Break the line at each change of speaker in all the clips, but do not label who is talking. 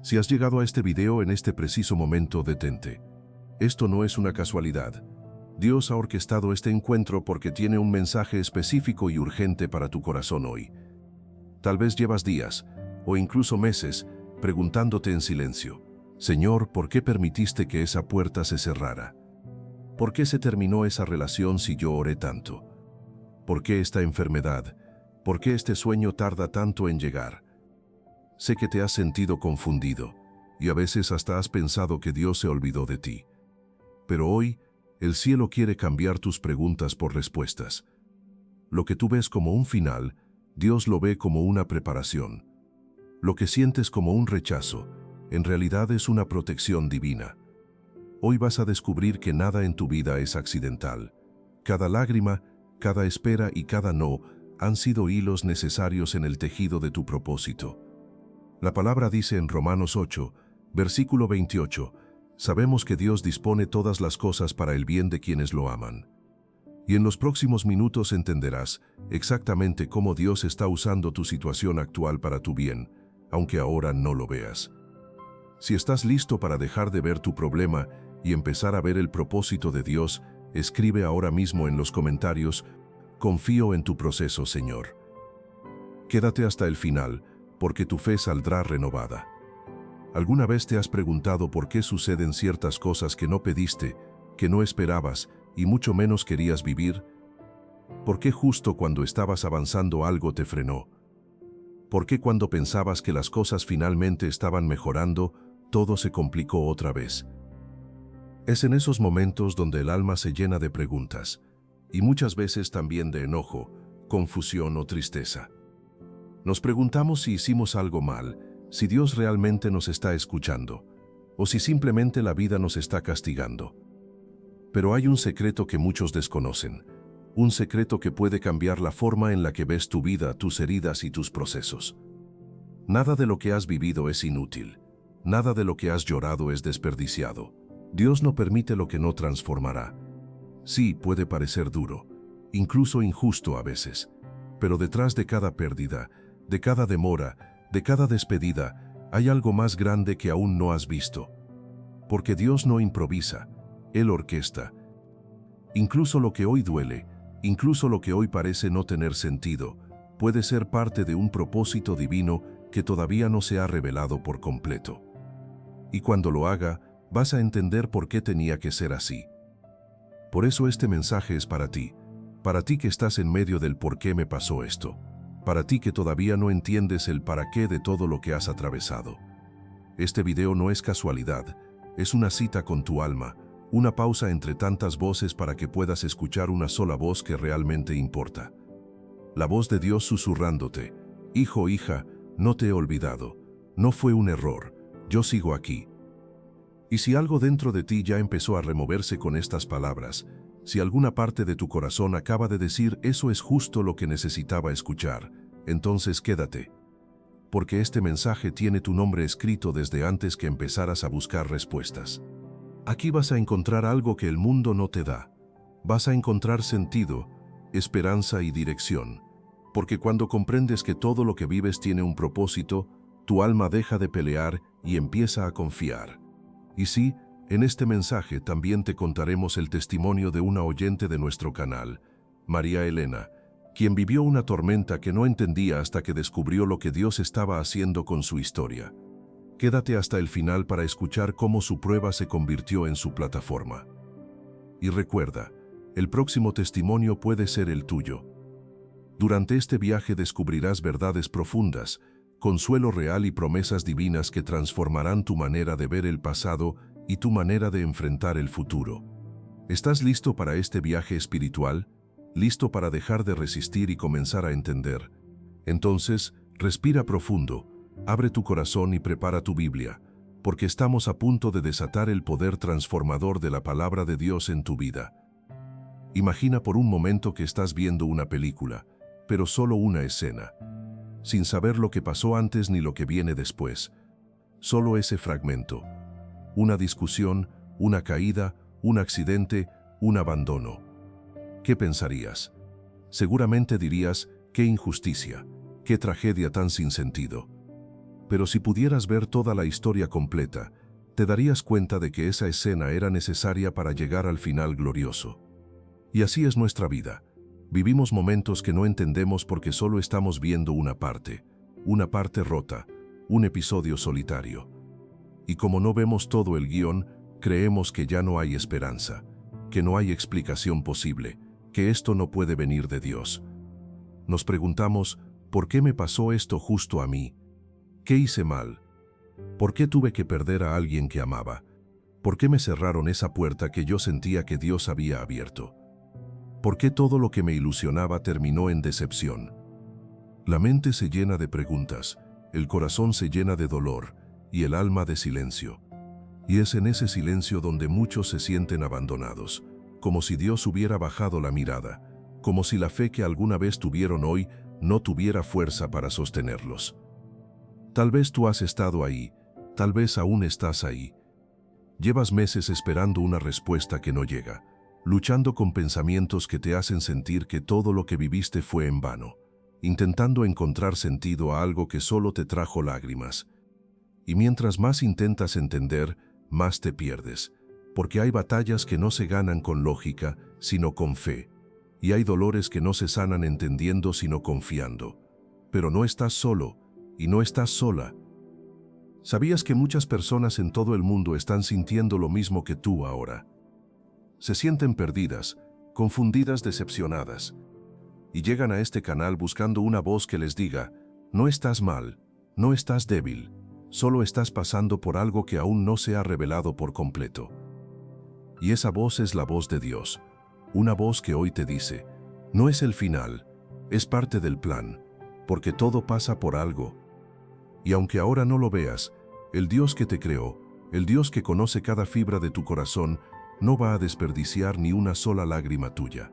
Si has llegado a este video en este preciso momento, detente. Esto no es una casualidad. Dios ha orquestado este encuentro porque tiene un mensaje específico y urgente para tu corazón hoy. Tal vez llevas días, o incluso meses, preguntándote en silencio: Señor, ¿por qué permitiste que esa puerta se cerrara? ¿Por qué se terminó esa relación si yo oré tanto? ¿Por qué esta enfermedad? ¿Por qué este sueño tarda tanto en llegar? Sé que te has sentido confundido, y a veces hasta has pensado que Dios se olvidó de ti. Pero hoy, el cielo quiere cambiar tus preguntas por respuestas. Lo que tú ves como un final, Dios lo ve como una preparación. Lo que sientes como un rechazo, en realidad es una protección divina. Hoy vas a descubrir que nada en tu vida es accidental. Cada lágrima, cada espera y cada no han sido hilos necesarios en el tejido de tu propósito. La palabra dice en Romanos 8, versículo 28, sabemos que Dios dispone todas las cosas para el bien de quienes lo aman. Y en los próximos minutos entenderás exactamente cómo Dios está usando tu situación actual para tu bien, aunque ahora no lo veas. Si estás listo para dejar de ver tu problema y empezar a ver el propósito de Dios, escribe ahora mismo en los comentarios: confío en tu proceso, Señor. Quédate hasta el final, porque tu fe saldrá renovada. ¿Alguna vez te has preguntado por qué suceden ciertas cosas que no pediste, que no esperabas y mucho menos querías vivir? ¿Por qué justo cuando estabas avanzando algo te frenó? ¿Por qué cuando pensabas que las cosas finalmente estaban mejorando, todo se complicó otra vez? Es en esos momentos donde el alma se llena de preguntas, y muchas veces también de enojo, confusión o tristeza. Nos preguntamos si hicimos algo mal, si Dios realmente nos está escuchando, o si simplemente la vida nos está castigando. Pero hay un secreto que muchos desconocen, un secreto que puede cambiar la forma en la que ves tu vida, tus heridas y tus procesos. Nada de lo que has vivido es inútil, nada de lo que has llorado es desperdiciado. Dios no permite lo que no transformará. Sí, puede parecer duro, incluso injusto a veces, pero detrás de cada pérdida, de cada demora, de cada despedida, hay algo más grande que aún no has visto. Porque Dios no improvisa, Él orquesta. Incluso lo que hoy duele, incluso lo que hoy parece no tener sentido, puede ser parte de un propósito divino que todavía no se ha revelado por completo. Y cuando lo haga, vas a entender por qué tenía que ser así. Por eso este mensaje es para ti que estás en medio del por qué me pasó esto, para ti que todavía no entiendes el para qué de todo lo que has atravesado. Este video no es casualidad, es una cita con tu alma, una pausa entre tantas voces para que puedas escuchar una sola voz que realmente importa. La voz de Dios susurrándote: hijo, hija, no te he olvidado, no fue un error, yo sigo aquí. Y si algo dentro de ti ya empezó a removerse con estas palabras, si alguna parte de tu corazón acaba de decir eso es justo lo que necesitaba escuchar, entonces quédate. Porque este mensaje tiene tu nombre escrito desde antes que empezaras a buscar respuestas. Aquí vas a encontrar algo que el mundo no te da. Vas a encontrar sentido, esperanza y dirección. Porque cuando comprendes que todo lo que vives tiene un propósito, tu alma deja de pelear y empieza a confiar. Y sí, en este mensaje también te contaremos el testimonio de una oyente de nuestro canal, María Elena, quien vivió una tormenta que no entendía hasta que descubrió lo que Dios estaba haciendo con su historia. Quédate hasta el final para escuchar cómo su prueba se convirtió en su plataforma. Y recuerda, el próximo testimonio puede ser el tuyo. Durante este viaje descubrirás verdades profundas, consuelo real y promesas divinas que transformarán tu manera de ver el pasado y tu manera de enfrentar el futuro. ¿Estás listo para este viaje espiritual? ¿Listo para dejar de resistir y comenzar a entender? Entonces, respira profundo, abre tu corazón y prepara tu Biblia, porque estamos a punto de desatar el poder transformador de la palabra de Dios en tu vida. Imagina por un momento que estás viendo una película, pero solo una escena, sin saber lo que pasó antes ni lo que viene después. Solo ese fragmento. Una discusión, una caída, un accidente, un abandono. ¿Qué pensarías? Seguramente dirías: qué injusticia, qué tragedia tan sin sentido. Pero si pudieras ver toda la historia completa, te darías cuenta de que esa escena era necesaria para llegar al final glorioso. Y así es nuestra vida. Vivimos momentos que no entendemos porque solo estamos viendo una parte rota, un episodio solitario. Y como no vemos todo el guión, creemos que ya no hay esperanza, que no hay explicación posible, que esto no puede venir de Dios. Nos preguntamos, ¿por qué me pasó esto justo a mí? ¿Qué hice mal? ¿Por qué tuve que perder a alguien que amaba? ¿Por qué me cerraron esa puerta que yo sentía que Dios había abierto? ¿Por qué todo lo que me ilusionaba terminó en decepción? La mente se llena de preguntas, el corazón se llena de dolor y el alma de silencio. Y es en ese silencio donde muchos se sienten abandonados, como si Dios hubiera bajado la mirada, como si la fe que alguna vez tuvieron hoy no tuviera fuerza para sostenerlos. Tal vez tú has estado ahí, tal vez aún estás ahí. Llevas meses esperando una respuesta que no llega, luchando con pensamientos que te hacen sentir que todo lo que viviste fue en vano, intentando encontrar sentido a algo que solo te trajo lágrimas. Y mientras más intentas entender, más te pierdes, porque hay batallas que no se ganan con lógica, sino con fe, y hay dolores que no se sanan entendiendo, sino confiando. Pero no estás solo, y no estás sola. ¿Sabías que muchas personas en todo el mundo están sintiendo lo mismo que tú ahora? Se sienten perdidas, confundidas, decepcionadas, y llegan a este canal buscando una voz que les diga, no estás mal, no estás débil, solo estás pasando por algo que aún no se ha revelado por completo. Y esa voz es la voz de Dios, una voz que hoy te dice, no es el final, es parte del plan, porque todo pasa por algo. Y aunque ahora no lo veas, el Dios que te creó, el Dios que conoce cada fibra de tu corazón, no va a desperdiciar ni una sola lágrima tuya.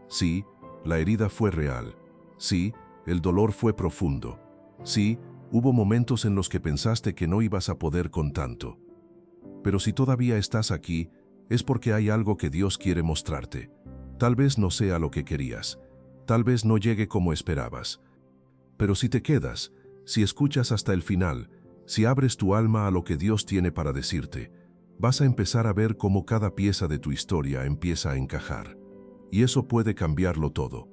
Sí, la herida fue real. Sí, el dolor fue profundo. Sí, hubo momentos en los que pensaste que no ibas a poder con tanto. Pero si todavía estás aquí, es porque hay algo que Dios quiere mostrarte. Tal vez no sea lo que querías. Tal vez no llegue como esperabas. Pero si te quedas, si escuchas hasta el final, si abres tu alma a lo que Dios tiene para decirte, vas a empezar a ver cómo cada pieza de tu historia empieza a encajar. Y eso puede cambiarlo todo.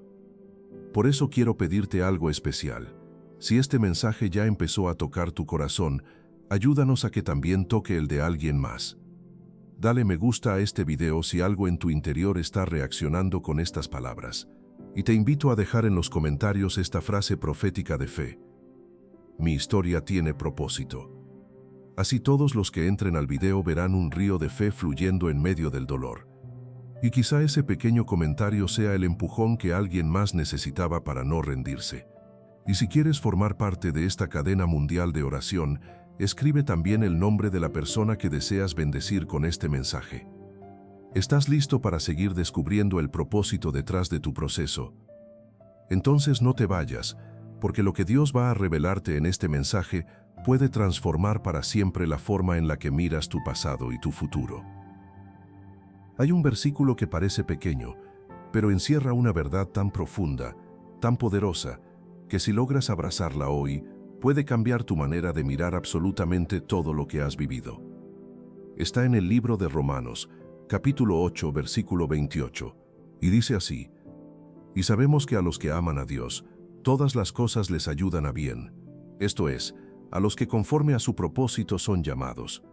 Por eso quiero pedirte algo especial. Si este mensaje ya empezó a tocar tu corazón, ayúdanos a que también toque el de alguien más. Dale me gusta a este video si algo en tu interior está reaccionando con estas palabras. Y te invito a dejar en los comentarios esta frase profética de fe. Mi historia tiene propósito. Así todos los que entren al video verán un río de fe fluyendo en medio del dolor. Y quizá ese pequeño comentario sea el empujón que alguien más necesitaba para no rendirse. Y si quieres formar parte de esta cadena mundial de oración, escribe también el nombre de la persona que deseas bendecir con este mensaje. ¿Estás listo para seguir descubriendo el propósito detrás de tu proceso? Entonces no te vayas, porque lo que Dios va a revelarte en este mensaje puede transformar para siempre la forma en la que miras tu pasado y tu futuro. Hay un versículo que parece pequeño, pero encierra una verdad tan profunda, tan poderosa, que si logras abrazarla hoy, puede cambiar tu manera de mirar absolutamente todo lo que has vivido. Está en el libro de Romanos, capítulo 8, versículo 28, y dice así: Y sabemos que a los que aman a Dios, todas las cosas les ayudan a bien, esto es, a los que conforme a su propósito son llamados.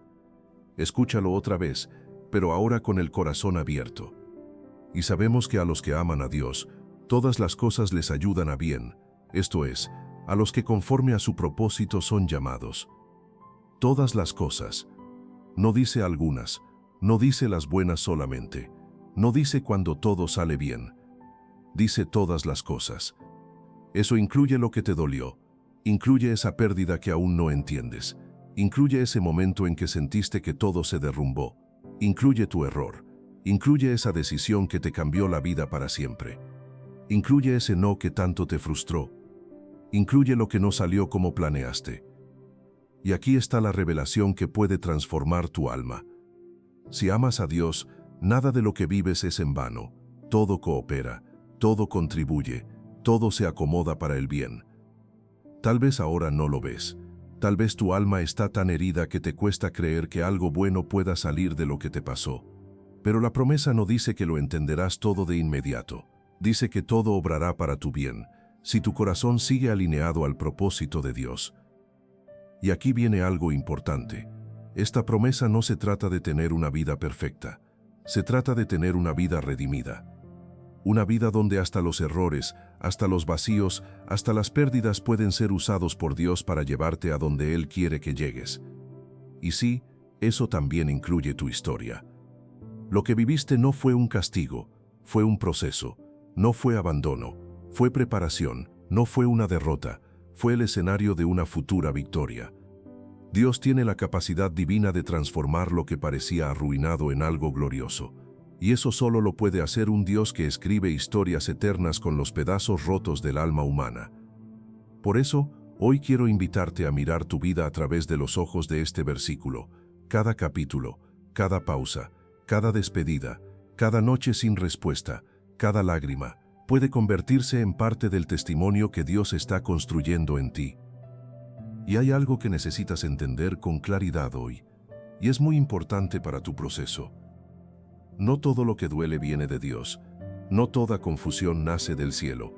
Escúchalo otra vez, pero ahora con el corazón abierto. Y sabemos que a los que aman a Dios, todas las cosas les ayudan a bien, esto es, a los que conforme a su propósito son llamados. Todas las cosas. No dice algunas, no dice las buenas solamente, no dice cuando todo sale bien. Dice todas las cosas. Eso incluye lo que te dolió, incluye esa pérdida que aún no entiendes, incluye ese momento en que sentiste que todo se derrumbó, incluye tu error, incluye esa decisión que te cambió la vida para siempre, incluye ese no que tanto te frustró, incluye lo que no salió como planeaste. Y aquí está la revelación que puede transformar tu alma. Si amas a Dios, nada de lo que vives es en vano, todo coopera, todo contribuye, todo se acomoda para el bien. Tal vez ahora no lo ves, Tal vez tu alma está tan herida que te cuesta creer que algo bueno pueda salir de lo que te pasó. Pero la promesa no dice que lo entenderás todo de inmediato. Dice que todo obrará para tu bien, si tu corazón sigue alineado al propósito de Dios. Y aquí viene algo importante. Esta promesa no se trata de tener una vida perfecta. Se trata de tener una vida redimida. Una vida donde hasta los errores, hasta los vacíos, hasta las pérdidas pueden ser usados por Dios para llevarte a donde Él quiere que llegues. Y sí, eso también incluye tu historia. Lo que viviste no fue un castigo, fue un proceso, no fue abandono, fue preparación, no fue una derrota, fue el escenario de una futura victoria. Dios tiene la capacidad divina de transformar lo que parecía arruinado en algo glorioso. Y eso solo lo puede hacer un Dios que escribe historias eternas con los pedazos rotos del alma humana. Por eso, hoy quiero invitarte a mirar tu vida a través de los ojos de este versículo. Cada capítulo, cada pausa, cada despedida, cada noche sin respuesta, cada lágrima, puede convertirse en parte del testimonio que Dios está construyendo en ti. Y hay algo que necesitas entender con claridad hoy, y es muy importante para tu proceso. No todo lo que duele viene de Dios, no toda confusión nace del cielo.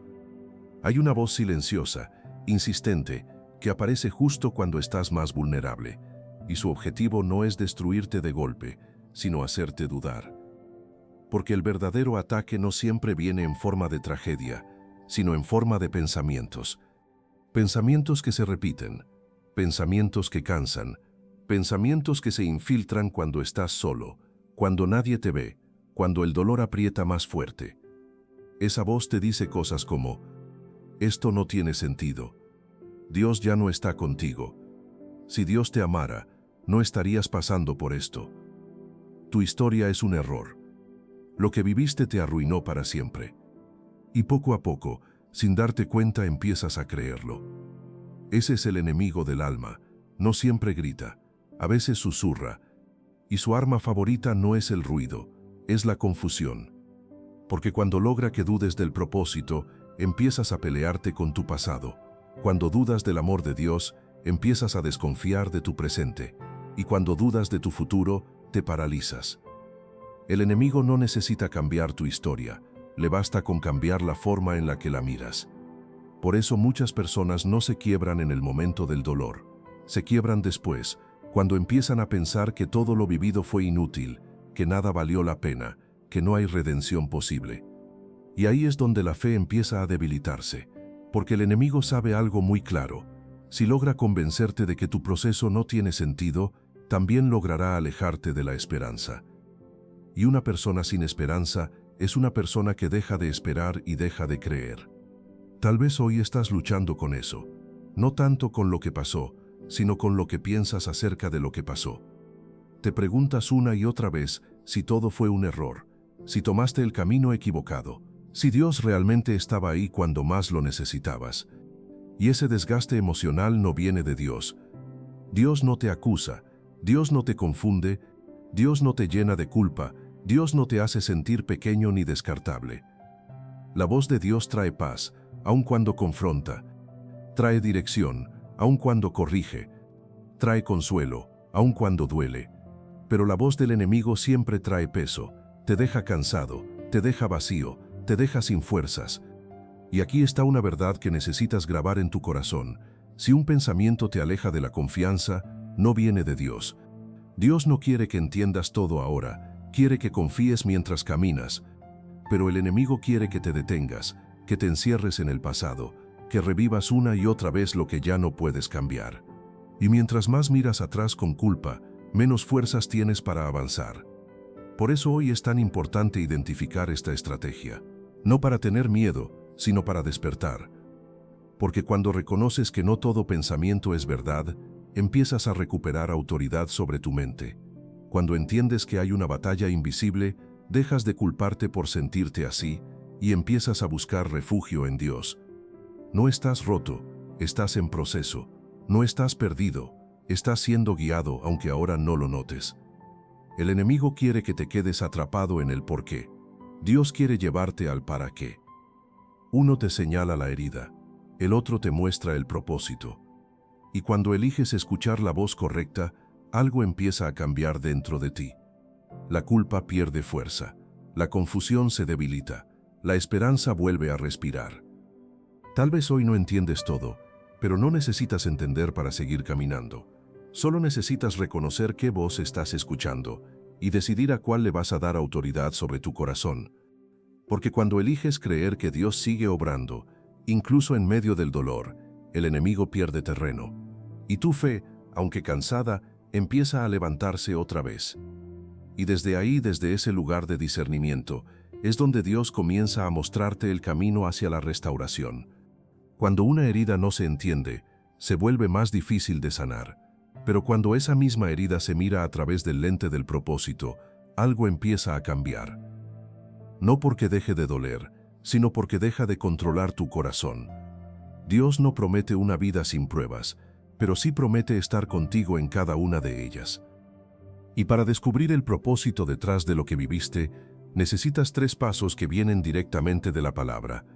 Hay una voz silenciosa, insistente, que aparece justo cuando estás más vulnerable, y su objetivo no es destruirte de golpe, sino hacerte dudar. Porque el verdadero ataque no siempre viene en forma de tragedia, sino en forma de pensamientos. Pensamientos que se repiten, pensamientos que cansan, pensamientos que se infiltran cuando estás solo, cuando nadie te ve, cuando el dolor aprieta más fuerte. Esa voz te dice cosas como: esto no tiene sentido. Dios ya no está contigo. Si Dios te amara, no estarías pasando por esto. Tu historia es un error. Lo que viviste te arruinó para siempre. Y poco a poco, sin darte cuenta, empiezas a creerlo. Ese es el enemigo del alma. No siempre grita, a veces susurra. Y su arma favorita no es el ruido, es la confusión. Porque cuando logra que dudes del propósito, empiezas a pelearte con tu pasado. Cuando dudas del amor de Dios, empiezas a desconfiar de tu presente. Y cuando dudas de tu futuro, te paralizas. El enemigo no necesita cambiar tu historia, le basta con cambiar la forma en la que la miras. Por eso muchas personas no se quiebran en el momento del dolor, se quiebran después, cuando empiezan a pensar que todo lo vivido fue inútil, que nada valió la pena, que no hay redención posible. Y ahí es donde la fe empieza a debilitarse, porque el enemigo sabe algo muy claro. Si logra convencerte de que tu proceso no tiene sentido, también logrará alejarte de la esperanza. Y una persona sin esperanza es una persona que deja de esperar y deja de creer. Tal vez hoy estás luchando con eso, no tanto con lo que pasó, sino con lo que piensas acerca de lo que pasó. Te preguntas una y otra vez si todo fue un error, si tomaste el camino equivocado, si Dios realmente estaba ahí cuando más lo necesitabas. Y ese desgaste emocional no viene de Dios. Dios no te acusa, Dios no te confunde, Dios no te llena de culpa, Dios no te hace sentir pequeño ni descartable. La voz de Dios trae paz, aun cuando confronta, trae dirección, aun cuando corrige, trae consuelo, aun cuando duele. Pero la voz del enemigo siempre trae peso, te deja cansado, te deja vacío, te deja sin fuerzas. Y aquí está una verdad que necesitas grabar en tu corazón. Si un pensamiento te aleja de la confianza, no viene de Dios. Dios no quiere que entiendas todo ahora, quiere que confíes mientras caminas. Pero el enemigo quiere que te detengas, que te encierres en el pasado, que revivas una y otra vez lo que ya no puedes cambiar. Y mientras más miras atrás con culpa, menos fuerzas tienes para avanzar. Por eso hoy es tan importante identificar esta estrategia. No para tener miedo, sino para despertar. Porque cuando reconoces que no todo pensamiento es verdad, empiezas a recuperar autoridad sobre tu mente. Cuando entiendes que hay una batalla invisible, dejas de culparte por sentirte así y empiezas a buscar refugio en Dios. No estás roto, estás en proceso. No estás perdido, estás siendo guiado aunque ahora no lo notes. El enemigo quiere que te quedes atrapado en el por qué. Dios quiere llevarte al para qué. Uno te señala la herida, el otro te muestra el propósito. Y cuando eliges escuchar la voz correcta, algo empieza a cambiar dentro de ti. La culpa pierde fuerza, la confusión se debilita, la esperanza vuelve a respirar. Tal vez hoy no entiendes todo, pero no necesitas entender para seguir caminando. Solo necesitas reconocer qué voz estás escuchando y decidir a cuál le vas a dar autoridad sobre tu corazón. Porque cuando eliges creer que Dios sigue obrando, incluso en medio del dolor, el enemigo pierde terreno. Y tu fe, aunque cansada, empieza a levantarse otra vez. Y desde ahí, desde ese lugar de discernimiento, es donde Dios comienza a mostrarte el camino hacia la restauración. Cuando una herida no se entiende, se vuelve más difícil de sanar. Pero cuando esa misma herida se mira a través del lente del propósito, algo empieza a cambiar. No porque deje de doler, sino porque deja de controlar tu corazón. Dios no promete una vida sin pruebas, pero sí promete estar contigo en cada una de ellas. Y para descubrir el propósito detrás de lo que viviste, necesitas 3 pasos que vienen directamente de la palabra.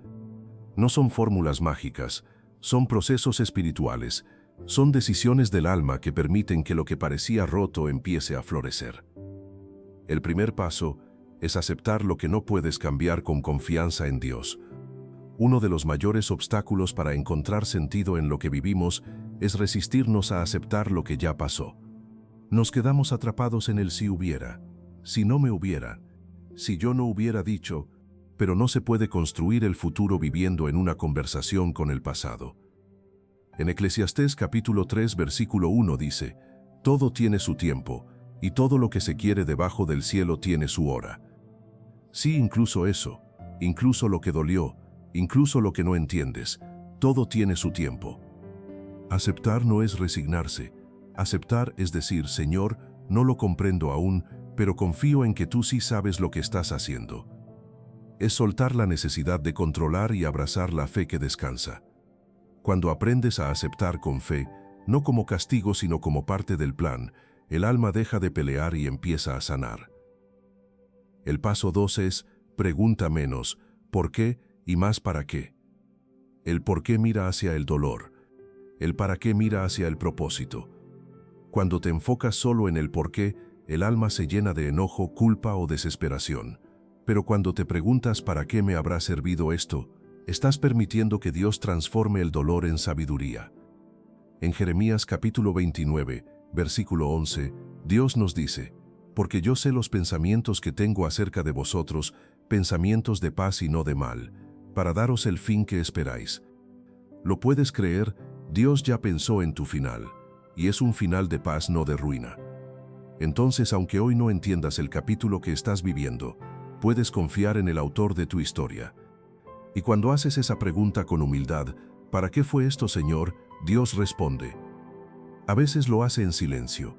No son fórmulas mágicas, son procesos espirituales, son decisiones del alma que permiten que lo que parecía roto empiece a florecer. El primer paso es aceptar lo que no puedes cambiar con confianza en Dios. Uno de los mayores obstáculos para encontrar sentido en lo que vivimos es resistirnos a aceptar lo que ya pasó. Nos quedamos atrapados en el si hubiera, si no me hubiera, si yo no hubiera dicho, pero no se puede construir el futuro viviendo en una conversación con el pasado. En Eclesiastés capítulo 3 versículo 1 dice, todo tiene su tiempo, y todo lo que se quiere debajo del cielo tiene su hora. Sí, incluso eso, incluso lo que dolió, incluso lo que no entiendes, todo tiene su tiempo. Aceptar no es resignarse. Aceptar es decir, Señor, no lo comprendo aún, pero confío en que tú sí sabes lo que estás haciendo. Es soltar la necesidad de controlar y abrazar la fe que descansa. Cuando aprendes a aceptar con fe, no como castigo sino como parte del plan, el alma deja de pelear y empieza a sanar. El paso 2 es, pregunta menos, ¿por qué? Y más ¿para qué? El por qué mira hacia el dolor. El para qué mira hacia el propósito. Cuando te enfocas solo en el por qué, el alma se llena de enojo, culpa o desesperación. Pero cuando te preguntas ¿para qué me habrá servido esto?, estás permitiendo que Dios transforme el dolor en sabiduría. En Jeremías capítulo 29, versículo 11, Dios nos dice, porque yo sé los pensamientos que tengo acerca de vosotros, pensamientos de paz y no de mal, para daros el fin que esperáis. ¿Lo puedes creer? Dios ya pensó en tu final. Y es un final de paz, no de ruina. Entonces, aunque hoy no entiendas el capítulo que estás viviendo, puedes confiar en el autor de tu historia. Y cuando haces esa pregunta con humildad, ¿para qué fue esto, Señor?, Dios responde. A veces lo hace en silencio,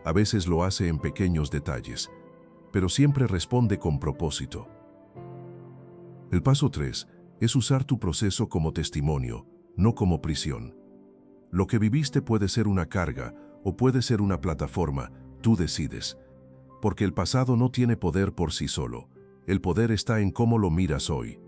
a veces lo hace en pequeños detalles, pero siempre responde con propósito. El paso 3 es usar tu proceso como testimonio, no como prisión. Lo que viviste puede ser una carga o puede ser una plataforma, tú decides. Porque el pasado no tiene poder por sí solo, el poder está en cómo lo miras hoy.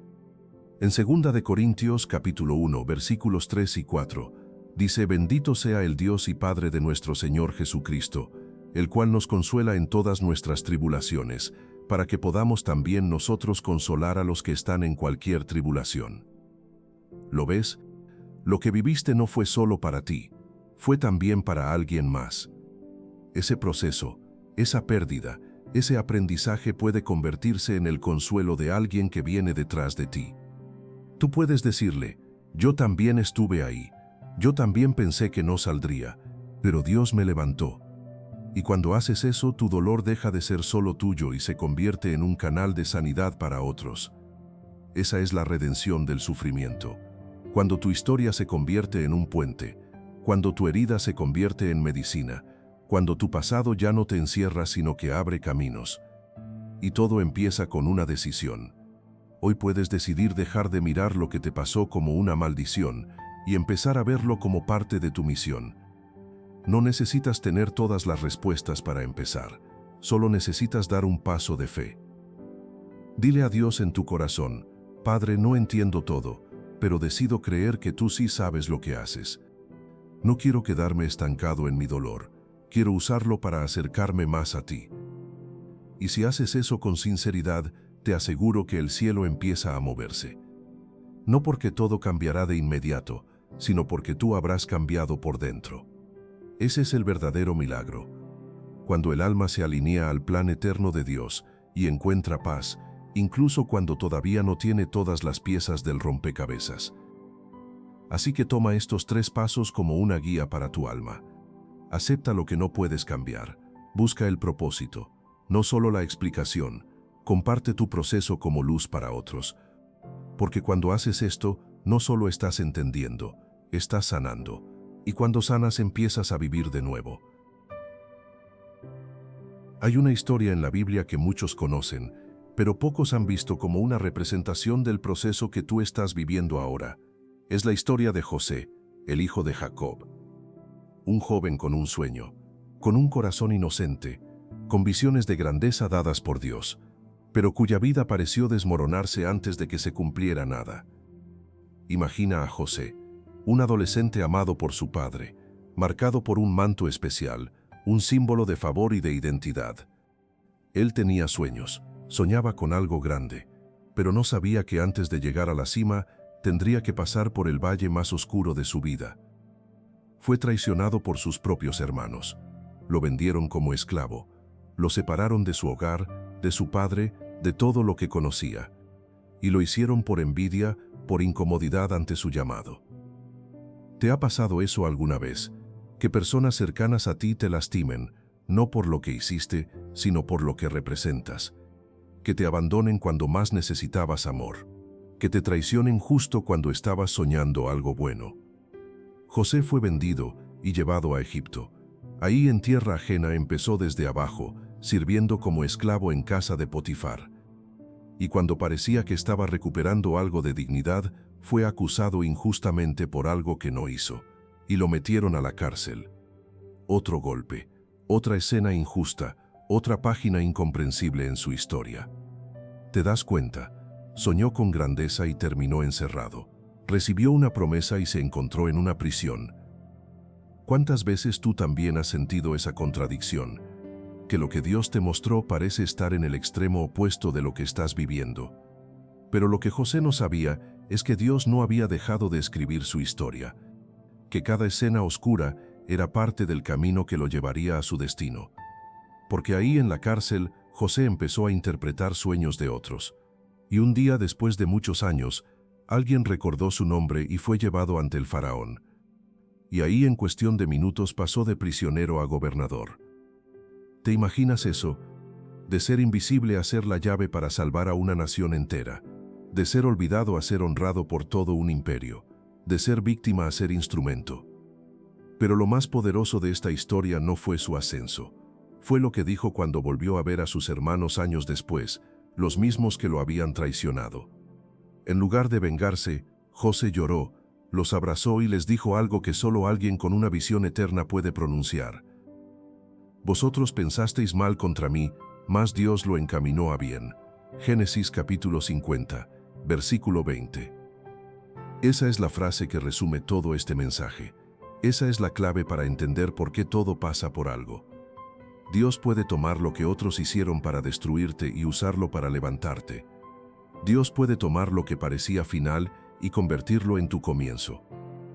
En 2 de Corintios capítulo 1 versículos 3 y 4, dice, bendito sea el Dios y Padre de nuestro Señor Jesucristo, el cual nos consuela en todas nuestras tribulaciones, para que podamos también nosotros consolar a los que están en cualquier tribulación. ¿Lo ves? Lo que viviste no fue solo para ti, fue también para alguien más. Ese proceso, esa pérdida, ese aprendizaje puede convertirse en el consuelo de alguien que viene detrás de ti. Tú puedes decirle, yo también estuve ahí, yo también pensé que no saldría, pero Dios me levantó. Y cuando haces eso, tu dolor deja de ser solo tuyo y se convierte en un canal de sanidad para otros. Esa es la redención del sufrimiento. Cuando tu historia se convierte en un puente, cuando tu herida se convierte en medicina, cuando tu pasado ya no te encierra sino que abre caminos. Y todo empieza con una decisión. Hoy puedes decidir dejar de mirar lo que te pasó como una maldición y empezar a verlo como parte de tu misión. No necesitas tener todas las respuestas para empezar, solo necesitas dar un paso de fe. Dile a Dios en tu corazón, Padre, no entiendo todo, pero decido creer que tú sí sabes lo que haces. No quiero quedarme estancado en mi dolor. Quiero usarlo para acercarme más a ti. Y si haces eso con sinceridad, te aseguro que el cielo empieza a moverse. No porque todo cambiará de inmediato, sino porque tú habrás cambiado por dentro. Ese es el verdadero milagro. Cuando el alma se alinea al plan eterno de Dios y encuentra paz, incluso cuando todavía no tiene todas las piezas del rompecabezas. Así que toma estos 3 pasos como una guía para tu alma. Acepta lo que no puedes cambiar. Busca el propósito, no solo la explicación. Comparte tu proceso como luz para otros. Porque cuando haces esto, no solo estás entendiendo, estás sanando. Y cuando sanas empiezas a vivir de nuevo. Hay una historia en la Biblia que muchos conocen, pero pocos han visto como una representación del proceso que tú estás viviendo ahora. Es la historia de José, el hijo de Jacob. Un joven con un sueño, con un corazón inocente, con visiones de grandeza dadas por Dios, pero cuya vida pareció desmoronarse antes de que se cumpliera nada. Imagina a José, un adolescente amado por su padre, marcado por un manto especial, un símbolo de favor y de identidad. Él tenía sueños, soñaba con algo grande, pero no sabía que antes de llegar a la cima tendría que pasar por el valle más oscuro de su vida. Fue traicionado por sus propios hermanos. Lo vendieron como esclavo. Lo separaron de su hogar, de su padre, de todo lo que conocía. Y lo hicieron por envidia, por incomodidad ante su llamado. ¿Te ha pasado eso alguna vez? Que personas cercanas a ti te lastimen, no por lo que hiciste, sino por lo que representas. Que te abandonen cuando más necesitabas amor. Que te traicionen justo cuando estabas soñando algo bueno. José fue vendido y llevado a Egipto. Ahí en tierra ajena empezó desde abajo, sirviendo como esclavo en casa de Potifar. Y cuando parecía que estaba recuperando algo de dignidad, fue acusado injustamente por algo que no hizo, y lo metieron a la cárcel. Otro golpe, otra escena injusta, otra página incomprensible en su historia. ¿Te das cuenta? Soñó con grandeza y terminó encerrado. Recibió una promesa y se encontró en una prisión. ¿Cuántas veces tú también has sentido esa contradicción? Que lo que Dios te mostró parece estar en el extremo opuesto de lo que estás viviendo. Pero lo que José no sabía es que Dios no había dejado de escribir su historia, que cada escena oscura era parte del camino que lo llevaría a su destino. Porque ahí en la cárcel, José empezó a interpretar sueños de otros. Y un día después de muchos años, alguien recordó su nombre y fue llevado ante el faraón. Y ahí en cuestión de minutos pasó de prisionero a gobernador. ¿Te imaginas eso? De ser invisible a ser la llave para salvar a una nación entera. De ser olvidado a ser honrado por todo un imperio. De ser víctima a ser instrumento. Pero lo más poderoso de esta historia no fue su ascenso. Fue lo que dijo cuando volvió a ver a sus hermanos años después, los mismos que lo habían traicionado. En lugar de vengarse, José lloró, los abrazó y les dijo algo que solo alguien con una visión eterna puede pronunciar. Vosotros pensasteis mal contra mí, mas Dios lo encaminó a bien. Génesis capítulo 50, versículo 20. Esa es la frase que resume todo este mensaje. Esa es la clave para entender por qué todo pasa por algo. Dios puede tomar lo que otros hicieron para destruirte y usarlo para levantarte. Dios puede tomar lo que parecía final y convertirlo en tu comienzo.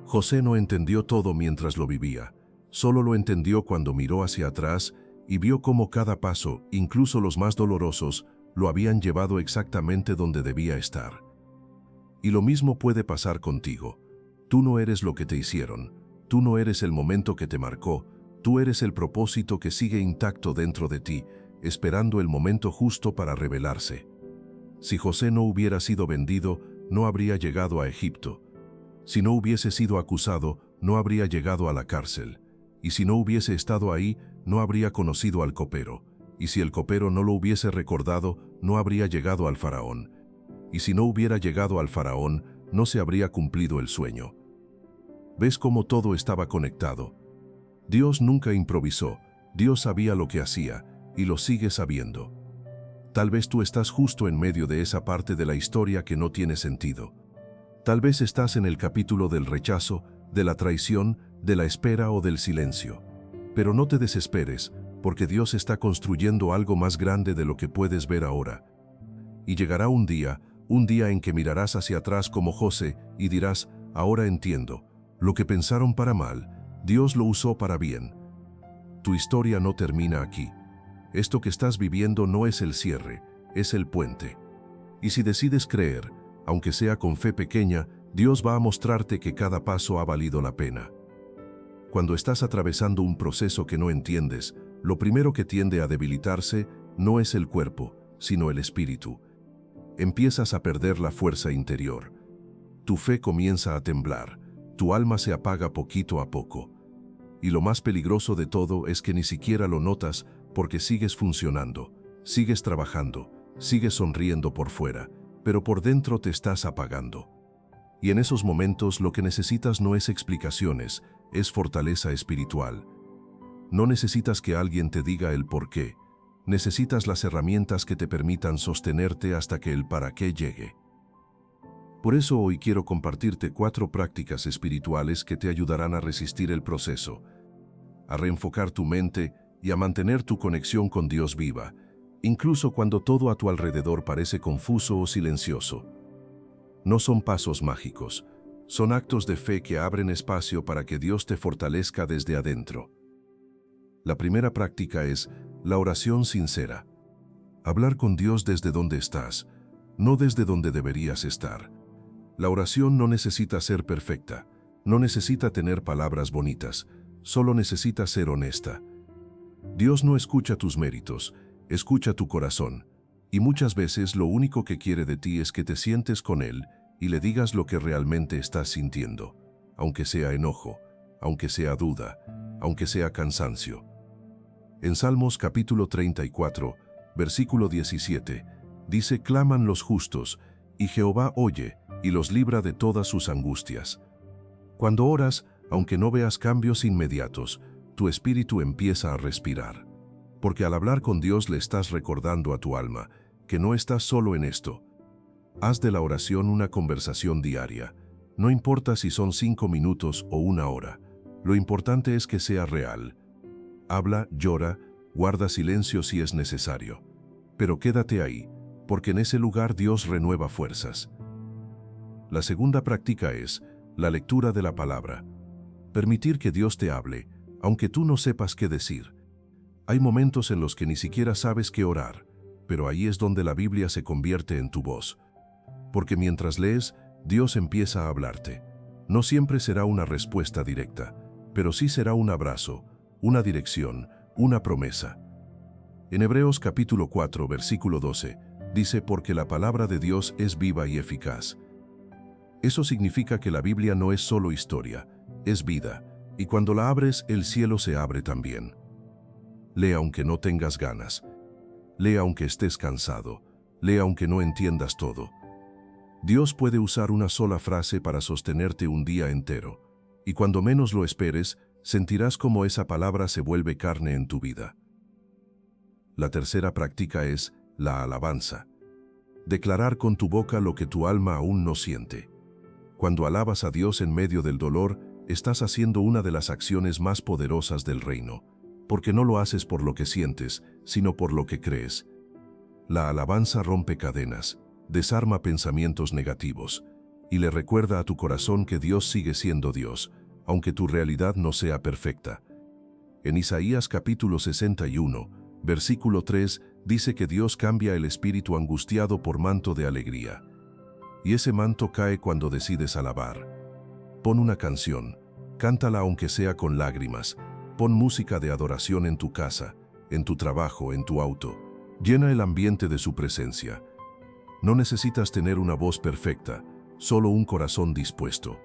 José no entendió todo mientras lo vivía, solo lo entendió cuando miró hacia atrás y vio cómo cada paso, incluso los más dolorosos, lo habían llevado exactamente donde debía estar. Y lo mismo puede pasar contigo. Tú no eres lo que te hicieron, tú no eres el momento que te marcó, tú eres el propósito que sigue intacto dentro de ti, esperando el momento justo para revelarse. Si José no hubiera sido vendido, no habría llegado a Egipto. Si no hubiese sido acusado, no habría llegado a la cárcel. Y si no hubiese estado ahí, no habría conocido al copero. Y si el copero no lo hubiese recordado, no habría llegado al faraón. Y si no hubiera llegado al faraón, no se habría cumplido el sueño. ¿Ves cómo todo estaba conectado? Dios nunca improvisó, Dios sabía lo que hacía, y lo sigue sabiendo. Tal vez tú estás justo en medio de esa parte de la historia que no tiene sentido. Tal vez estás en el capítulo del rechazo, de la traición, de la espera o del silencio. Pero no te desesperes, porque Dios está construyendo algo más grande de lo que puedes ver ahora. Y llegará un día en que mirarás hacia atrás como José y dirás, ahora entiendo, lo que pensaron para mal, Dios lo usó para bien. Tu historia no termina aquí. Esto que estás viviendo no es el cierre, es el puente. Y si decides creer, aunque sea con fe pequeña, Dios va a mostrarte que cada paso ha valido la pena. Cuando estás atravesando un proceso que no entiendes, lo primero que tiende a debilitarse no es el cuerpo, sino el espíritu. Empiezas a perder la fuerza interior. Tu fe comienza a temblar, tu alma se apaga poquito a poco. Y lo más peligroso de todo es que ni siquiera lo notas porque sigues funcionando, sigues trabajando, sigues sonriendo por fuera, pero por dentro te estás apagando. Y en esos momentos lo que necesitas no es explicaciones, es fortaleza espiritual. No necesitas que alguien te diga el por qué. Necesitas las herramientas que te permitan sostenerte hasta que el para qué llegue. Por eso hoy quiero compartirte 4 prácticas espirituales que te ayudarán a resistir el proceso, a reenfocar tu mente y a mantener tu conexión con Dios viva, incluso cuando todo a tu alrededor parece confuso o silencioso. No son pasos mágicos, son actos de fe que abren espacio para que Dios te fortalezca desde adentro. La primera práctica es la oración sincera. Hablar con Dios desde donde estás, no desde donde deberías estar. La oración no necesita ser perfecta, no necesita tener palabras bonitas, solo necesita ser honesta. Dios no escucha tus méritos, escucha tu corazón, y muchas veces lo único que quiere de ti es que te sientes con Él y le digas lo que realmente estás sintiendo, aunque sea enojo, aunque sea duda, aunque sea cansancio. En Salmos capítulo 34, versículo 17, dice: claman los justos, y Jehová oye y los libra de todas sus angustias. Cuando oras, aunque no veas cambios inmediatos, tu espíritu empieza a respirar. Porque al hablar con Dios le estás recordando a tu alma que no estás solo en esto. Haz de la oración una conversación diaria. No importa si son 5 minutos o 1 hora. Lo importante es que sea real. Habla, llora, guarda silencio si es necesario. Pero quédate ahí, porque en ese lugar Dios renueva fuerzas. La segunda práctica es la lectura de la palabra. Permitir que Dios te hable, aunque tú no sepas qué decir. Hay momentos en los que ni siquiera sabes qué orar, pero ahí es donde la Biblia se convierte en tu voz. Porque mientras lees, Dios empieza a hablarte. No siempre será una respuesta directa, pero sí será un abrazo, una dirección, una promesa. En Hebreos capítulo 4, versículo 12, dice: porque la palabra de Dios es viva y eficaz. Eso significa que la Biblia no es solo historia, es vida, y cuando la abres, el cielo se abre también. Lee aunque no tengas ganas. Lee aunque estés cansado. Lee aunque no entiendas todo. Dios puede usar una sola frase para sostenerte un día entero, y cuando menos lo esperes, sentirás cómo esa palabra se vuelve carne en tu vida. La tercera práctica es la alabanza. Declarar con tu boca lo que tu alma aún no siente. Cuando alabas a Dios en medio del dolor, estás haciendo una de las acciones más poderosas del reino, porque no lo haces por lo que sientes, sino por lo que crees. La alabanza rompe cadenas, desarma pensamientos negativos, y le recuerda a tu corazón que Dios sigue siendo Dios, aunque tu realidad no sea perfecta. En Isaías capítulo 61, versículo 3, dice que Dios cambia el espíritu angustiado por manto de alegría. Y ese manto cae cuando decides alabar. Pon una canción, cántala aunque sea con lágrimas, pon música de adoración en tu casa, en tu trabajo, en tu auto. Llena el ambiente de su presencia. No necesitas tener una voz perfecta, solo un corazón dispuesto.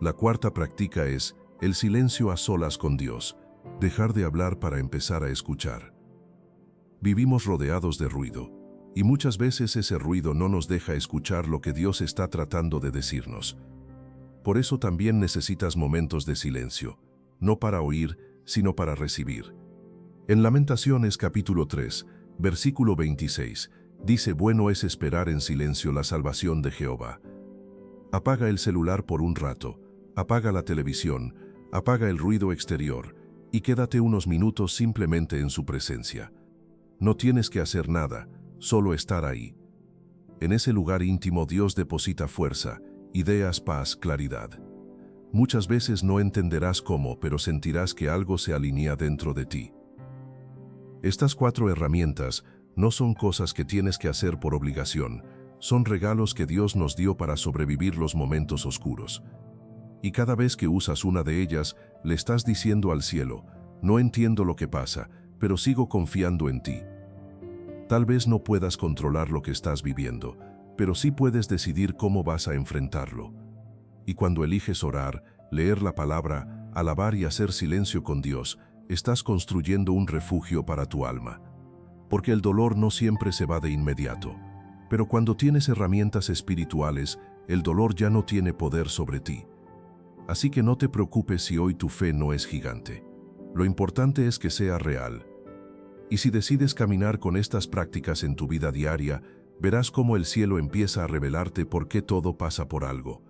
La cuarta práctica es el silencio a solas con Dios, dejar de hablar para empezar a escuchar. Vivimos rodeados de ruido, y muchas veces ese ruido no nos deja escuchar lo que Dios está tratando de decirnos. Por eso también necesitas momentos de silencio, no para oír, sino para recibir. En Lamentaciones capítulo 3, versículo 26, dice: bueno es esperar en silencio la salvación de Jehová. Apaga el celular por un rato, Apaga la televisión, apaga el ruido exterior y quédate unos minutos simplemente en su presencia. No tienes que hacer nada, solo estar ahí. En ese lugar íntimo Dios deposita fuerza, ideas, paz, claridad. Muchas veces no entenderás cómo, pero sentirás que algo se alinea dentro de ti. Estas 4 herramientas no son cosas que tienes que hacer por obligación, son regalos que Dios nos dio para sobrevivir los momentos oscuros. Y cada vez que usas una de ellas, le estás diciendo al cielo, no entiendo lo que pasa, pero sigo confiando en ti. Tal vez no puedas controlar lo que estás viviendo, pero sí puedes decidir cómo vas a enfrentarlo. Y cuando eliges orar, leer la palabra, alabar y hacer silencio con Dios, estás construyendo un refugio para tu alma. Porque el dolor no siempre se va de inmediato. Pero cuando tienes herramientas espirituales, el dolor ya no tiene poder sobre ti. Así que no te preocupes si hoy tu fe no es gigante. Lo importante es que sea real. Y si decides caminar con estas prácticas en tu vida diaria, verás cómo el cielo empieza a revelarte por qué todo pasa por algo.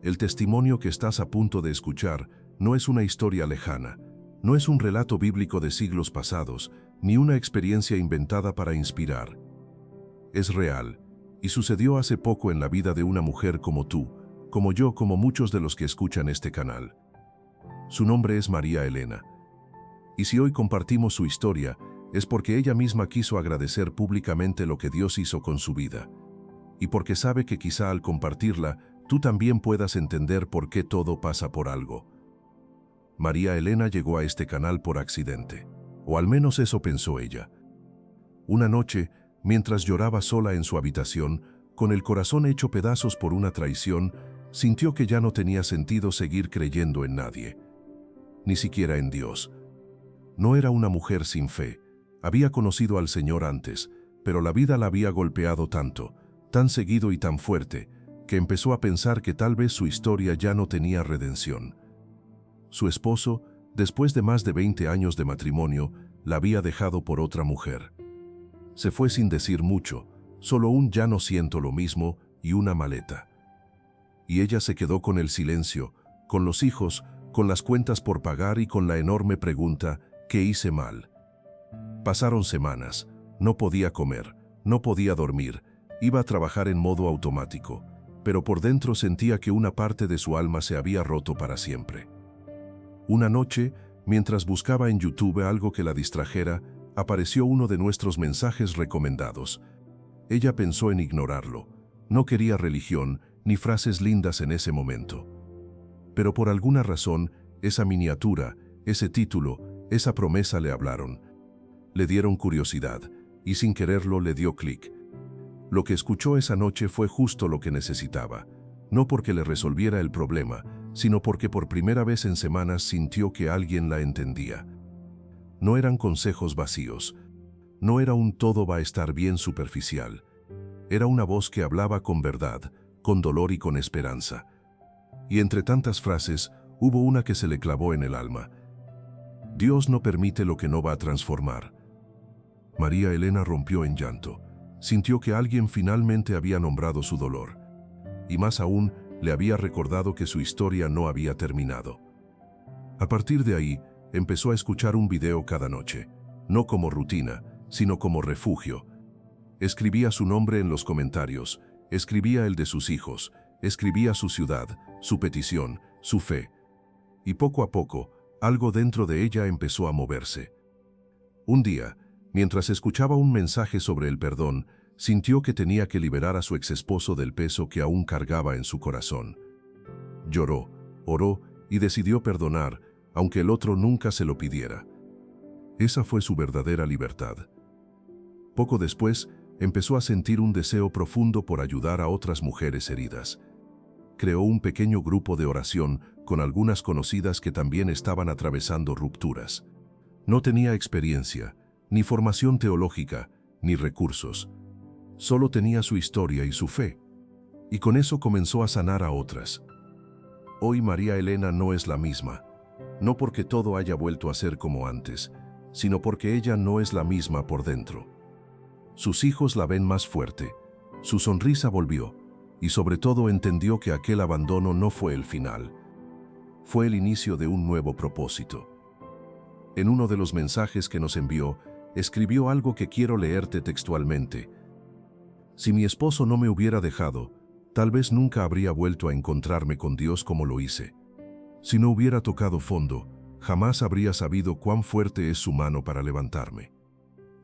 El testimonio que estás a punto de escuchar no es una historia lejana, no es un relato bíblico de siglos pasados, ni una experiencia inventada para inspirar. Es real, y sucedió hace poco en la vida de una mujer como tú, como yo, como muchos de los que escuchan este canal. Su nombre es María Elena. Y si hoy compartimos su historia, es porque ella misma quiso agradecer públicamente lo que Dios hizo con su vida. Y porque sabe que quizá al compartirla, tú también puedas entender por qué todo pasa por algo. María Elena llegó a este canal por accidente, o al menos eso pensó ella. Una noche, mientras lloraba sola en su habitación, con el corazón hecho pedazos por una traición, sintió que ya no tenía sentido seguir creyendo en nadie, ni siquiera en Dios. No era una mujer sin fe, había conocido al Señor antes, pero la vida la había golpeado tanto, tan seguido y tan fuerte, que empezó a pensar que tal vez su historia ya no tenía redención. Su esposo, después de más de 20 años de matrimonio, la había dejado por otra mujer. Se fue sin decir mucho, solo un "ya no siento lo mismo" y una maleta. Y ella se quedó con el silencio, con los hijos, con las cuentas por pagar y con la enorme pregunta, ¿qué hice mal? Pasaron semanas, no podía comer, no podía dormir, iba a trabajar en modo automático, pero por dentro sentía que una parte de su alma se había roto para siempre. Una noche, mientras buscaba en YouTube algo que la distrajera, apareció uno de nuestros mensajes recomendados. Ella pensó en ignorarlo. No quería religión ni frases lindas en ese momento. Pero por alguna razón, esa miniatura, ese título, esa promesa le hablaron. Le dieron curiosidad, y sin quererlo le dio clic. Lo que escuchó esa noche fue justo lo que necesitaba, no porque le resolviera el problema, sino porque por primera vez en semanas sintió que alguien la entendía. No eran consejos vacíos, no era un "todo va a estar bien" superficial. Era una voz que hablaba con verdad, con dolor y con esperanza. Y entre tantas frases, hubo una que se le clavó en el alma. Dios no permite lo que no va a transformar. María Elena rompió en llanto. Sintió que alguien finalmente había nombrado su dolor. Y más aún, le había recordado que su historia no había terminado. A partir de ahí, empezó a escuchar un video cada noche, no como rutina, sino como refugio. Escribía su nombre en los comentarios, escribía el de sus hijos, escribía su ciudad, su petición, su fe. Y poco a poco, algo dentro de ella empezó a moverse. Un día, mientras escuchaba un mensaje sobre el perdón, sintió que tenía que liberar a su exesposo del peso que aún cargaba en su corazón. Lloró, oró y decidió perdonar, aunque el otro nunca se lo pidiera. Esa fue su verdadera libertad. Poco después, empezó a sentir un deseo profundo por ayudar a otras mujeres heridas. Creó un pequeño grupo de oración con algunas conocidas que también estaban atravesando rupturas. No tenía experiencia, ni formación teológica, ni recursos. Solo tenía su historia y su fe. Y con eso comenzó a sanar a otras. Hoy María Elena no es la misma, no porque todo haya vuelto a ser como antes, sino porque ella no es la misma por dentro. Sus hijos la ven más fuerte, su sonrisa volvió, y sobre todo entendió que aquel abandono no fue el final. Fue el inicio de un nuevo propósito. En uno de los mensajes que nos envió, escribió algo que quiero leerte textualmente. Si mi esposo no me hubiera dejado, tal vez nunca habría vuelto a encontrarme con Dios como lo hice. Si no hubiera tocado fondo, jamás habría sabido cuán fuerte es su mano para levantarme.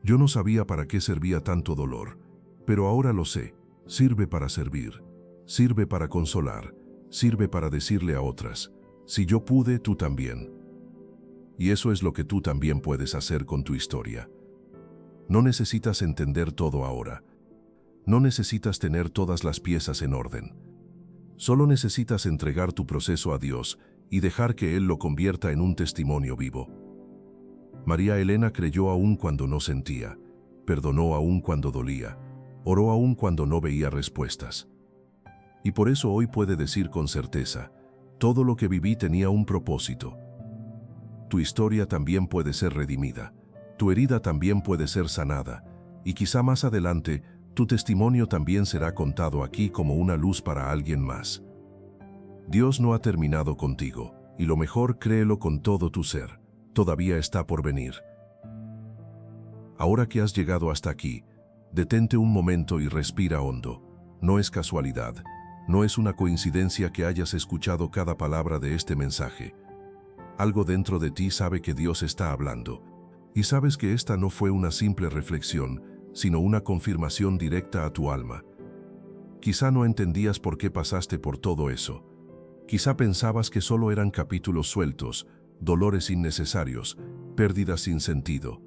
Yo no sabía para qué servía tanto dolor, pero ahora lo sé. Sirve para servir, sirve para consolar, sirve para decirle a otras, si yo pude, tú también. Y eso es lo que tú también puedes hacer con tu historia. No necesitas entender todo ahora. No necesitas tener todas las piezas en orden. Solo necesitas entregar tu proceso a Dios y dejar que Él lo convierta en un testimonio vivo. María Elena creyó aún cuando no sentía, perdonó aún cuando dolía, oró aún cuando no veía respuestas. Y por eso hoy puede decir con certeza, todo lo que viví tenía un propósito. Tu historia también puede ser redimida, tu herida también puede ser sanada, y quizá más adelante, tu testimonio también será contado aquí como una luz para alguien más. Dios no ha terminado contigo, y lo mejor créelo con todo tu ser, todavía está por venir. Ahora que has llegado hasta aquí, detente un momento y respira hondo. No es casualidad, no es una coincidencia que hayas escuchado cada palabra de este mensaje. Algo dentro de ti sabe que Dios está hablando, y sabes que esta no fue una simple reflexión, sino una confirmación directa a tu alma. Quizá no entendías por qué pasaste por todo eso. Quizá pensabas que solo eran capítulos sueltos, dolores innecesarios, pérdidas sin sentido.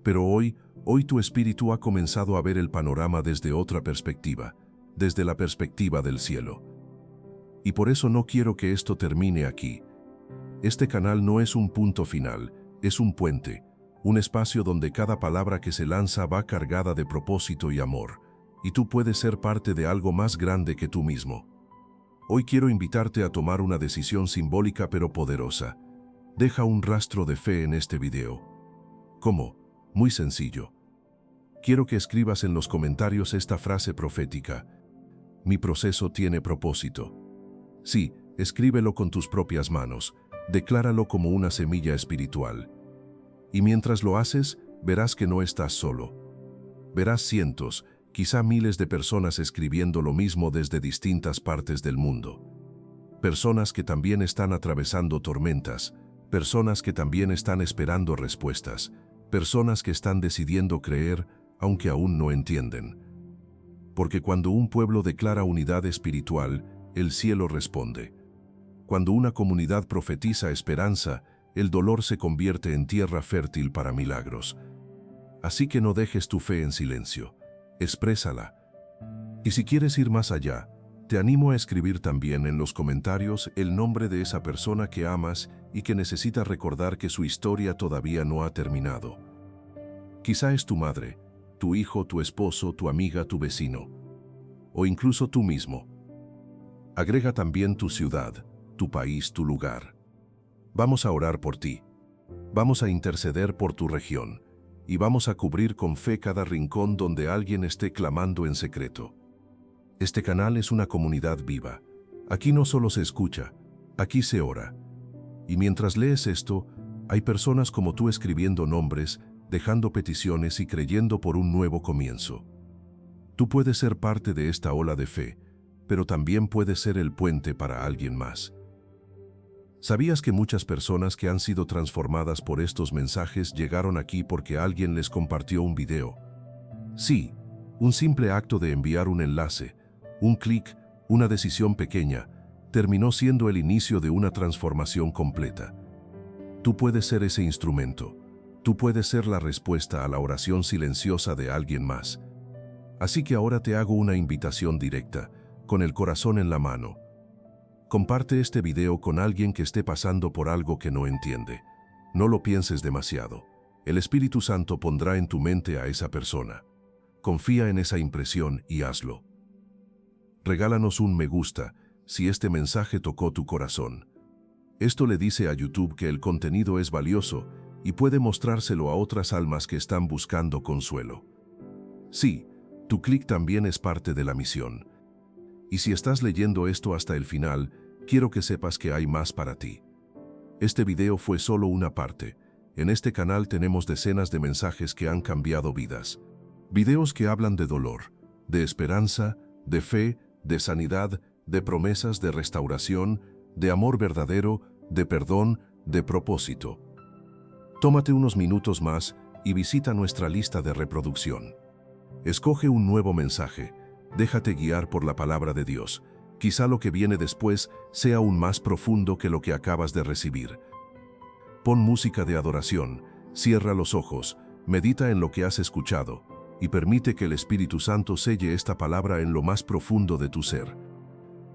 Pero hoy tu espíritu ha comenzado a ver el panorama desde otra perspectiva, desde la perspectiva del cielo. Y por eso no quiero que esto termine aquí. Este canal no es un punto final, es un puente, un espacio donde cada palabra que se lanza va cargada de propósito y amor, y tú puedes ser parte de algo más grande que tú mismo. Hoy quiero invitarte a tomar una decisión simbólica pero poderosa. Deja un rastro de fe en este video. ¿Cómo? Muy sencillo. Quiero que escribas en los comentarios esta frase profética. Mi proceso tiene propósito. Sí, escríbelo con tus propias manos. Decláralo como una semilla espiritual. Y mientras lo haces, verás que no estás solo. Verás cientos, quizá miles de personas escribiendo lo mismo desde distintas partes del mundo. Personas que también están atravesando tormentas, personas que también están esperando respuestas, personas que están decidiendo creer, aunque aún no entienden. Porque cuando un pueblo declara unidad espiritual, el cielo responde. Cuando una comunidad profetiza esperanza, el dolor se convierte en tierra fértil para milagros. Así que no dejes tu fe en silencio. Exprésala. Y si quieres ir más allá, te animo a escribir también en los comentarios el nombre de esa persona que amas y que necesita recordar que su historia todavía no ha terminado. Quizá es tu madre, tu hijo, tu esposo, tu amiga, tu vecino, o incluso tú mismo. Agrega también tu ciudad, tu país, tu lugar. Vamos a orar por ti. Vamos a interceder por tu región. Y vamos a cubrir con fe cada rincón donde alguien esté clamando en secreto. Este canal es una comunidad viva. Aquí no solo se escucha, aquí se ora. Y mientras lees esto, hay personas como tú escribiendo nombres, dejando peticiones y creyendo por un nuevo comienzo. Tú puedes ser parte de esta ola de fe, pero también puedes ser el puente para alguien más. ¿Sabías que muchas personas que han sido transformadas por estos mensajes llegaron aquí porque alguien les compartió un video? Sí, un simple acto de enviar un enlace, un clic, una decisión pequeña, terminó siendo el inicio de una transformación completa. Tú puedes ser ese instrumento. Tú puedes ser la respuesta a la oración silenciosa de alguien más. Así que ahora te hago una invitación directa, con el corazón en la mano. Comparte este video con alguien que esté pasando por algo que no entiende. No lo pienses demasiado. El Espíritu Santo pondrá en tu mente a esa persona. Confía en esa impresión y hazlo. Regálanos un me gusta si este mensaje tocó tu corazón. Esto le dice a YouTube que el contenido es valioso y puede mostrárselo a otras almas que están buscando consuelo. Sí, tu clic también es parte de la misión. Y si estás leyendo esto hasta el final, quiero que sepas que hay más para ti. Este video fue solo una parte. En este canal tenemos decenas de mensajes que han cambiado vidas. Videos que hablan de dolor, de esperanza, de fe, de sanidad, de promesas de restauración, de amor verdadero, de perdón, de propósito. Tómate unos minutos más y visita nuestra lista de reproducción. Escoge un nuevo mensaje. Déjate guiar por la palabra de Dios. Quizá lo que viene después sea aún más profundo que lo que acabas de recibir. Pon música de adoración, cierra los ojos, medita en lo que has escuchado y permite que el Espíritu Santo selle esta palabra en lo más profundo de tu ser.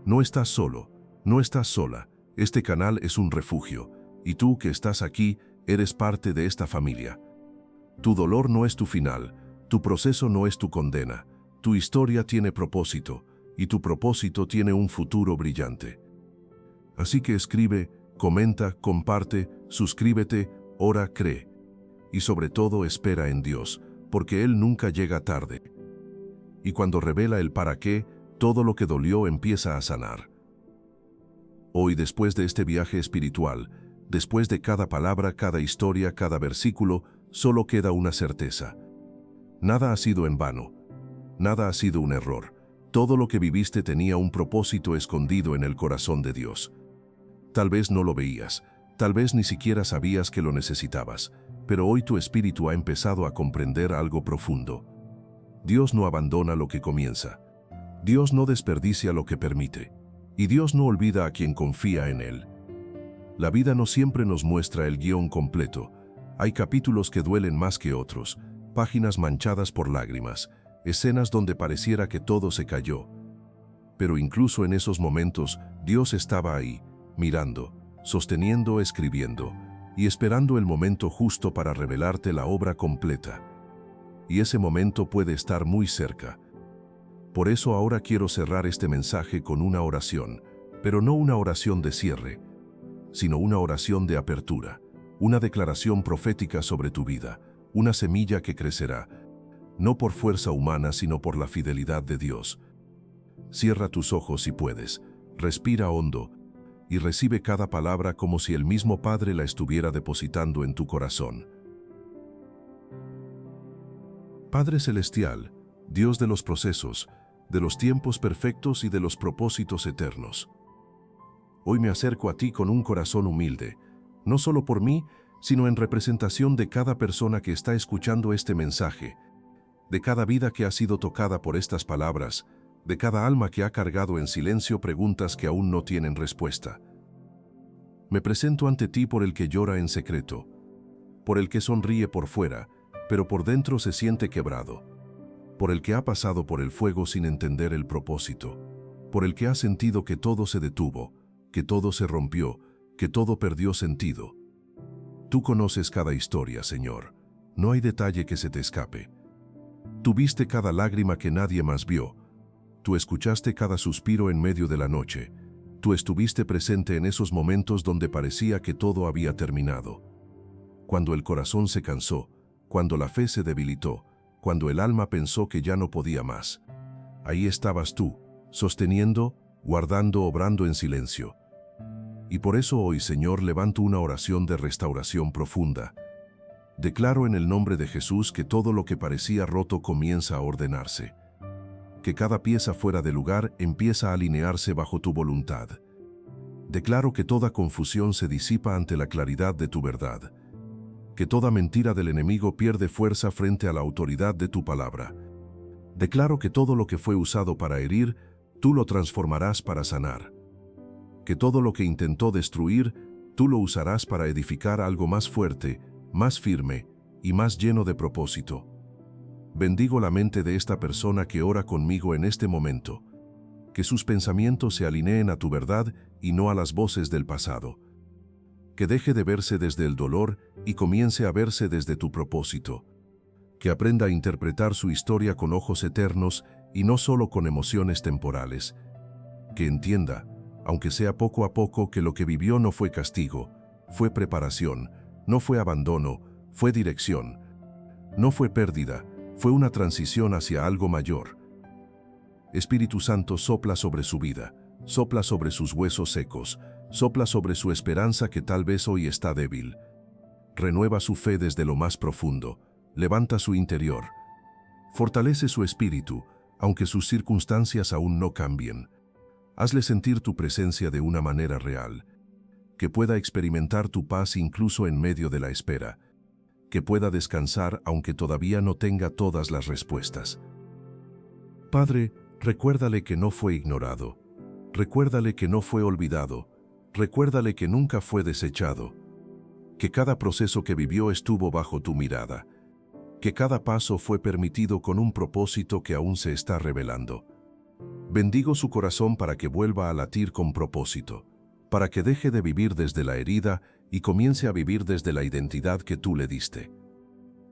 No estás solo, no estás sola. Este canal es un refugio y tú que estás aquí eres parte de esta familia. Tu dolor no es tu final, tu proceso no es tu condena. Tu historia tiene propósito, y tu propósito tiene un futuro brillante. Así que escribe, comenta, comparte, suscríbete, ora, cree. Y sobre todo espera en Dios, porque Él nunca llega tarde. Y cuando revela el para qué, todo lo que dolió empieza a sanar. Hoy, después de este viaje espiritual, después de cada palabra, cada historia, cada versículo, solo queda una certeza. Nada ha sido en vano. Nada ha sido un error. Todo lo que viviste tenía un propósito escondido en el corazón de Dios. Tal vez no lo veías, tal vez ni siquiera sabías que lo necesitabas, pero hoy tu espíritu ha empezado a comprender algo profundo. Dios no abandona lo que comienza. Dios no desperdicia lo que permite. Y Dios no olvida a quien confía en Él. La vida no siempre nos muestra el guión completo. Hay capítulos que duelen más que otros, páginas manchadas por lágrimas, escenas donde pareciera que todo se cayó. Pero incluso en esos momentos, Dios estaba ahí, mirando, sosteniendo, escribiendo, y esperando el momento justo para revelarte la obra completa. Y ese momento puede estar muy cerca. Por eso ahora quiero cerrar este mensaje con una oración, pero no una oración de cierre, sino una oración de apertura, una declaración profética sobre tu vida, una semilla que crecerá, no por fuerza humana, sino por la fidelidad de Dios. Cierra tus ojos si puedes, respira hondo y recibe cada palabra como si el mismo Padre la estuviera depositando en tu corazón. Padre Celestial, Dios de los procesos, de los tiempos perfectos y de los propósitos eternos. Hoy me acerco a ti con un corazón humilde, no solo por mí, sino en representación de cada persona que está escuchando este mensaje, de cada vida que ha sido tocada por estas palabras, de cada alma que ha cargado en silencio preguntas que aún no tienen respuesta. Me presento ante ti por el que llora en secreto, por el que sonríe por fuera, pero por dentro se siente quebrado, por el que ha pasado por el fuego sin entender el propósito, por el que ha sentido que todo se detuvo, que todo se rompió, que todo perdió sentido. Tú conoces cada historia, Señor. No hay detalle que se te escape. Tú viste cada lágrima que nadie más vio. Tú escuchaste cada suspiro en medio de la noche. Tú estuviste presente en esos momentos donde parecía que todo había terminado. Cuando el corazón se cansó, cuando la fe se debilitó, cuando el alma pensó que ya no podía más. Ahí estabas tú, sosteniendo, guardando, obrando en silencio. Y por eso hoy, Señor, levanto una oración de restauración profunda. Declaro en el nombre de Jesús que todo lo que parecía roto comienza a ordenarse. Que cada pieza fuera de lugar empieza a alinearse bajo tu voluntad. Declaro que toda confusión se disipa ante la claridad de tu verdad. Que toda mentira del enemigo pierde fuerza frente a la autoridad de tu palabra. Declaro que todo lo que fue usado para herir, tú lo transformarás para sanar. Que todo lo que intentó destruir, tú lo usarás para edificar algo más fuerte, más firme y más lleno de propósito. Bendigo la mente de esta persona que ora conmigo en este momento. Que sus pensamientos se alineen a tu verdad y no a las voces del pasado. Que deje de verse desde el dolor y comience a verse desde tu propósito. Que aprenda a interpretar su historia con ojos eternos y no solo con emociones temporales. Que entienda, aunque sea poco a poco, que lo que vivió no fue castigo, fue preparación. No fue abandono, fue dirección. No fue pérdida, fue una transición hacia algo mayor. Espíritu Santo, sopla sobre su vida, sopla sobre sus huesos secos, sopla sobre su esperanza que tal vez hoy está débil. Renueva su fe desde lo más profundo, levanta su interior. Fortalece su espíritu, aunque sus circunstancias aún no cambien. Hazle sentir tu presencia de una manera real, que pueda experimentar tu paz incluso en medio de la espera, que pueda descansar aunque todavía no tenga todas las respuestas. Padre, recuérdale que no fue ignorado, recuérdale que no fue olvidado, recuérdale que nunca fue desechado, que cada proceso que vivió estuvo bajo tu mirada, que cada paso fue permitido con un propósito que aún se está revelando. Bendigo su corazón para que vuelva a latir con propósito, para que deje de vivir desde la herida y comience a vivir desde la identidad que tú le diste.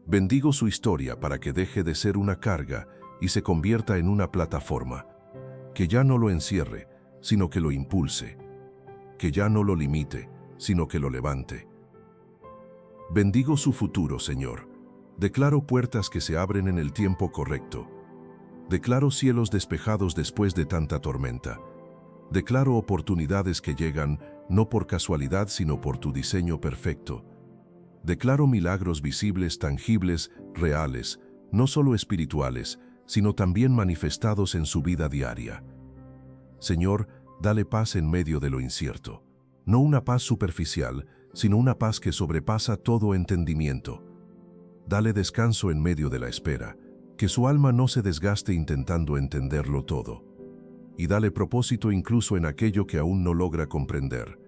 Bendigo su historia para que deje de ser una carga y se convierta en una plataforma, que ya no lo encierre, sino que lo impulse, que ya no lo limite, sino que lo levante. Bendigo su futuro, Señor. Declaro puertas que se abren en el tiempo correcto. Declaro cielos despejados después de tanta tormenta. Declaro oportunidades que llegan no por casualidad sino por tu diseño perfecto. Declaro milagros visibles, tangibles, reales, no solo espirituales, sino también manifestados en su vida diaria. Señor, dale paz en medio de lo incierto. No una paz superficial, sino una paz que sobrepasa todo entendimiento. Dale descanso en medio de la espera, que su alma no se desgaste intentando entenderlo todo. Y dale propósito incluso en aquello que aún no logra comprender.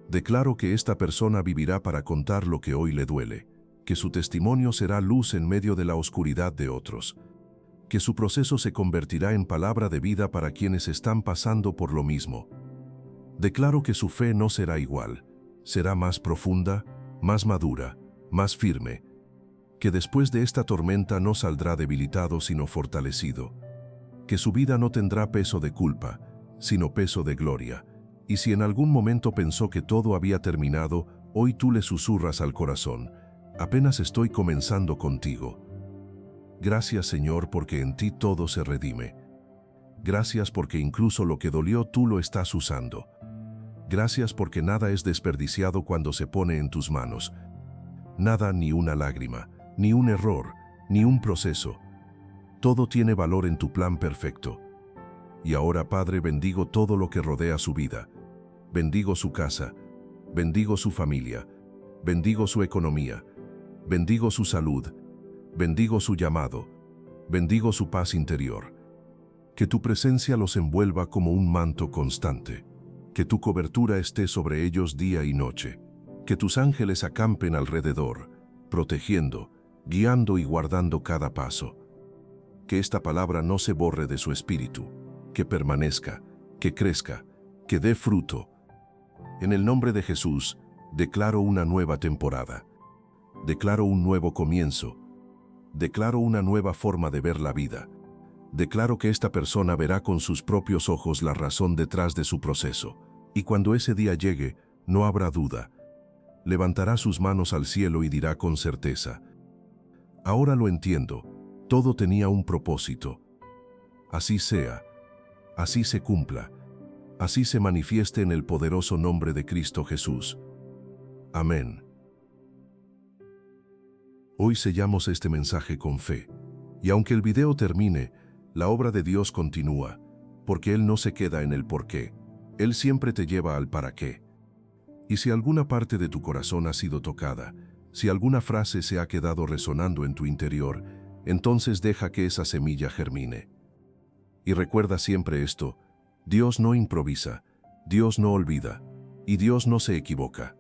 Declaro que esta persona vivirá para contar lo que hoy le duele, que su testimonio será luz en medio de la oscuridad de otros, que su proceso se convertirá en palabra de vida para quienes están pasando por lo mismo. Declaro que su fe no será igual, será más profunda, más madura, más firme, que después de esta tormenta no saldrá debilitado sino fortalecido, que su vida no tendrá peso de culpa, sino peso de gloria, y si en algún momento pensó que todo había terminado, hoy tú le susurras al corazón, apenas estoy comenzando contigo. Gracias, Señor, porque en ti todo se redime. Gracias porque incluso lo que dolió tú lo estás usando. Gracias porque nada es desperdiciado cuando se pone en tus manos. Nada, ni una lágrima, ni un error, ni un proceso. Todo tiene valor en tu plan perfecto. Y ahora, Padre, bendigo todo lo que rodea su vida. Bendigo su casa, bendigo su familia, bendigo su economía, bendigo su salud, bendigo su llamado, bendigo su paz interior. Que tu presencia los envuelva como un manto constante. Que tu cobertura esté sobre ellos día y noche. Que tus ángeles acampen alrededor, protegiendo, guiando y guardando cada paso. Que esta palabra no se borre de su espíritu, que permanezca, que crezca, que dé fruto. En el nombre de Jesús, declaro una nueva temporada. Declaro un nuevo comienzo. Declaro una nueva forma de ver la vida. Declaro que esta persona verá con sus propios ojos la razón detrás de su proceso. Y cuando ese día llegue, no habrá duda. Levantará sus manos al cielo y dirá con certeza: ahora lo entiendo, todo tenía un propósito. Así sea, así se cumpla, así se manifieste en el poderoso nombre de Cristo Jesús. Amén. Hoy sellamos este mensaje con fe, y aunque el video termine, la obra de Dios continúa, porque Él no se queda en el por qué, Él siempre te lleva al para qué. Y si alguna parte de tu corazón ha sido tocada, si alguna frase se ha quedado resonando en tu interior, entonces deja que esa semilla germine. Y recuerda siempre esto: Dios no improvisa, Dios no olvida, y Dios no se equivoca.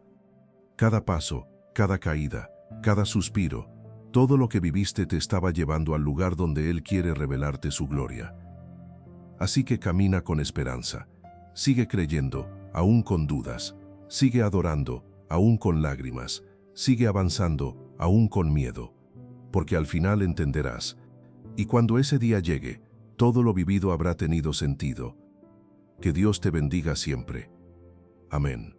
Cada paso, cada caída, cada suspiro, todo lo que viviste te estaba llevando al lugar donde Él quiere revelarte su gloria. Así que camina con esperanza, sigue creyendo, aún con dudas, sigue adorando, aún con lágrimas, sigue avanzando, aún con miedo, porque al final entenderás, y cuando ese día llegue, todo lo vivido habrá tenido sentido. Que Dios te bendiga siempre. Amén.